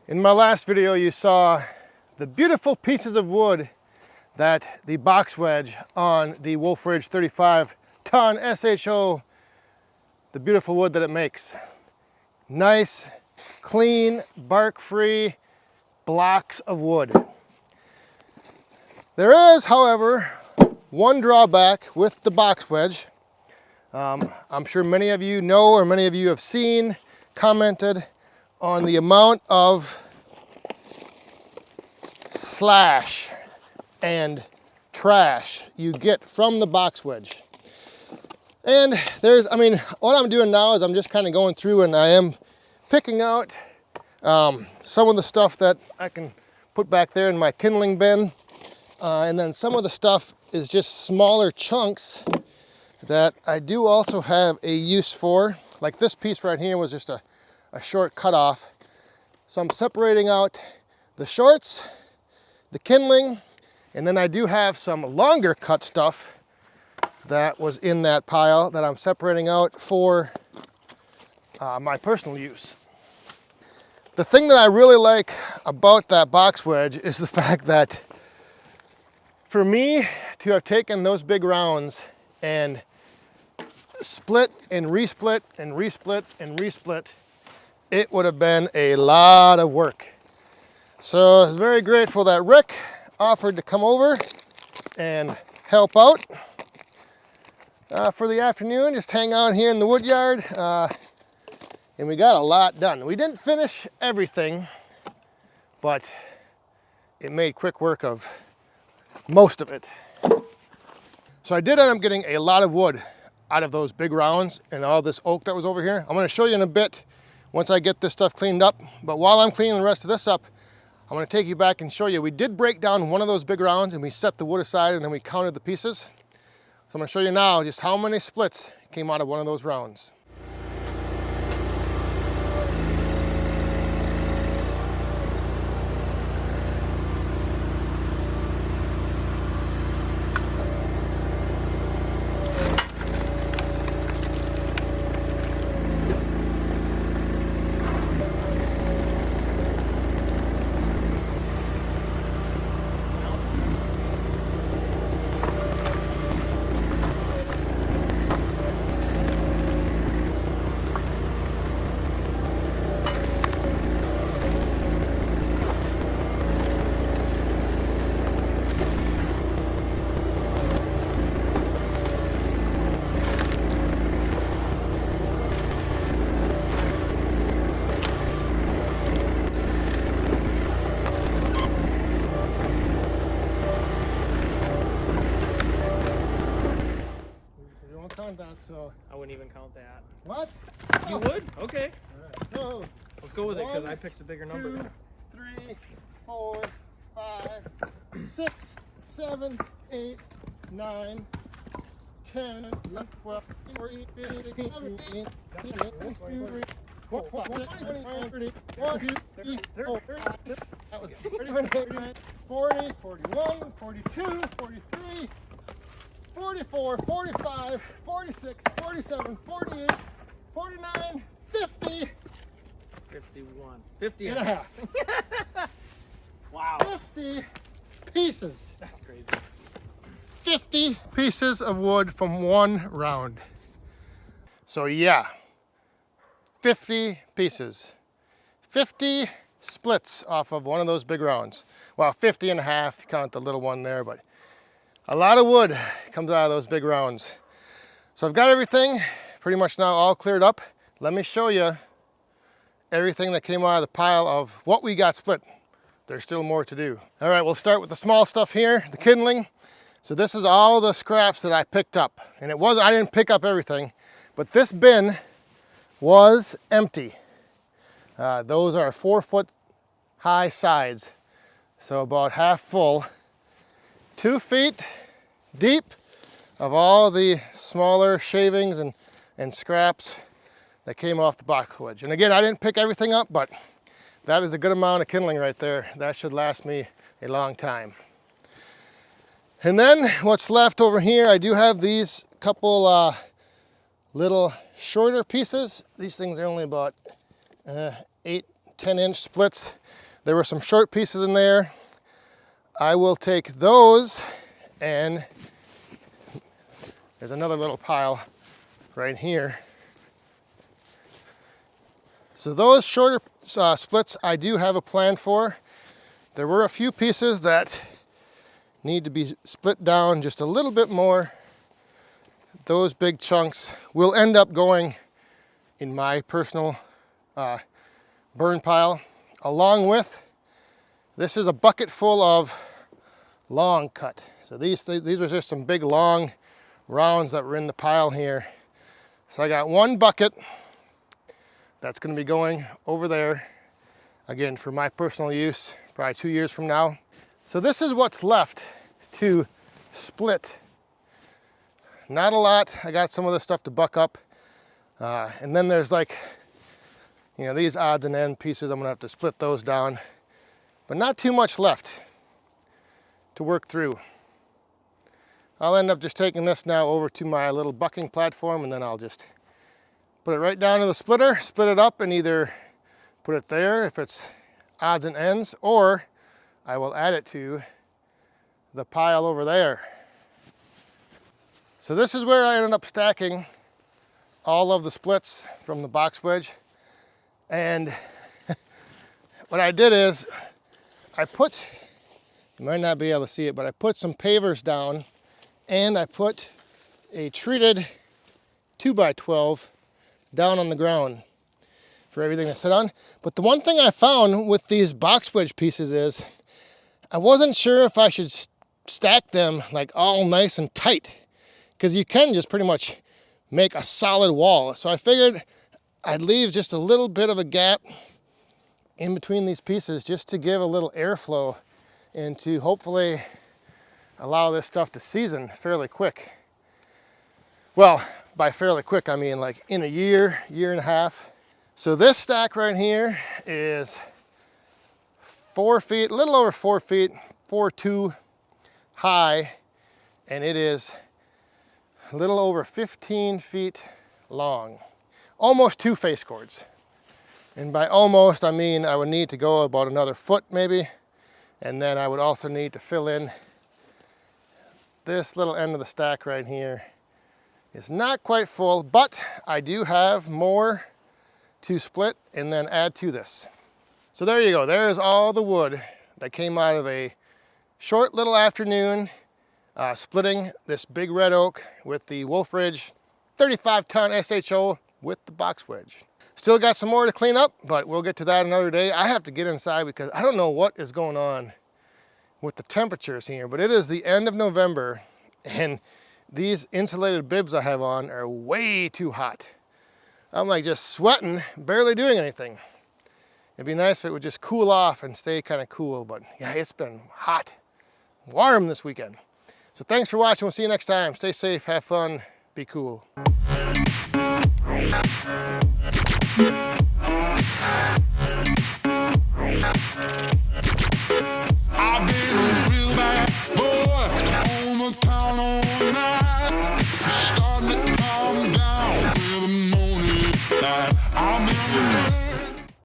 In my last video, you saw the beautiful pieces of wood that the box wedge on the Wolfe Ridge 35-ton SHO, the beautiful wood that it makes. Nice, clean, bark-free blocks of wood. There is, however, one drawback with the box wedge. I'm sure many of you know, or many of you have seen, commented on the amount of slash and trash you get from the box wedge. And what I'm doing now is I'm just kind of going through and I am picking out some of the stuff that I can put back there in my kindling bin. And then some of the stuff is just smaller chunks that I do also have a use for. Like this piece right here was just a short cutoff. So I'm separating out the shorts, the kindling, and then I do have some longer cut stuff that was in that pile that I'm separating out for my personal use. The thing that I really like about that box wedge is the fact that for me to have taken those big rounds and split and resplit and resplit and resplit, it would have been a lot of work. So I was very grateful that Rick offered to come over and help out for the afternoon, just hang out here in the Woodyard, and we got a lot done. We didn't finish everything, but it made quick work of most of it. So I did end up getting a lot of wood out of those big rounds and all this oak that was over here. I'm going to show you in a bit once I get this stuff cleaned up. But while I'm cleaning the rest of this up, I'm going to take you back and show you. We did break down one of those big rounds and we set the wood aside and then we counted the pieces. So I'm going to show you now just how many splits came out of one of those rounds. That, so I wouldn't even count that. what? You would? Okay. All right. So Let's go with it because I picked a bigger number. 2, 3, 4, 5, 6, 7, 8, 9, 10, 11, 12, 14, 15, 16, 17, 18, 19, 20, 21, 22, 23, 24, 40, 41, 42, 43, 44, 45, 46, 47, 48, 49, 50. 51. 50 and a half. Wow. 50 pieces. That's crazy. 50 pieces of wood from one round. So yeah, 50 pieces. 50 splits off of one of those big rounds. Well, 50 and a half, you count the little one there, but a lot of wood comes out of those big rounds. So I've got everything pretty much now all cleared up. Let me show you everything that came out of the pile of what we got split. There's still more to do. All right, we'll start with the small stuff here, the kindling. So this is all the scraps that I picked up. And I didn't pick up everything, but this bin was empty. Those are 4-foot high sides. So about half full. 2 feet deep of all the smaller shavings and scraps that came off the box wedge. And again, I didn't pick everything up, but that is a good amount of kindling right there. That should last me a long time. And then what's left over here, I do have these couple little shorter pieces. These things are only about 8-10 inch splits. There were some short pieces in there. I will take those, and there's another little pile right here. So those shorter splits I do have a plan for. There were a few pieces that need to be split down just a little bit more. Those big chunks will end up going in my personal burn pile, along with, this is a bucket full of long cut. So these were just some big long rounds that were in the pile here. So I got one bucket that's going to be going over there, again, for my personal use, probably 2 years from now. So this is what's left to split. Not a lot. I got some of this stuff to buck up. And then there's like, you know, these odds and end pieces, I'm gonna have to split those down. But not too much left to work through. I'll end up just taking this now over to my little bucking platform, and then I'll just put it right down to the splitter, split it up, and either put it there if it's odds and ends, or I will add it to the pile over there. So this is where I ended up stacking all of the splits from the box wedge. And what I did is I put, you might not be able to see it, but I put some pavers down, and I put a treated 2x12 down on the ground for everything to sit on. But the one thing I found with these box wedge pieces is I wasn't sure if I should stack them like all nice and tight, because you can just pretty much make a solid wall. So I figured I'd leave just a little bit of a gap in between these pieces just to give a little airflow and to hopefully allow this stuff to season fairly quick. Well, by fairly quick, I mean like in a year, year and a half. So this stack right here is 4 feet, a little over 4 feet, 4'2" high, and it is a little over 15 feet long. Almost 2 face cords. And by almost, I mean I would need to go about another foot maybe, and then I would also need to fill in this little end of the stack right here. It's not quite full, but I do have more to split and then add to this. So there you go. There's all the wood that came out of a short little afternoon splitting this big red oak with the Wolfe Ridge 35-ton SHO with the box wedge. Still got some more to clean up, but we'll get to that another day. I have to get inside because I don't know what is going on with the temperatures here, but it is the end of November, and these insulated bibs I have on are way too hot. I'm like just sweating, barely doing anything. It'd be nice if it would just cool off and stay kind of cool, but yeah, it's been hot, warm this weekend. So thanks for watching. We'll see you next time. Stay safe, have fun, be cool.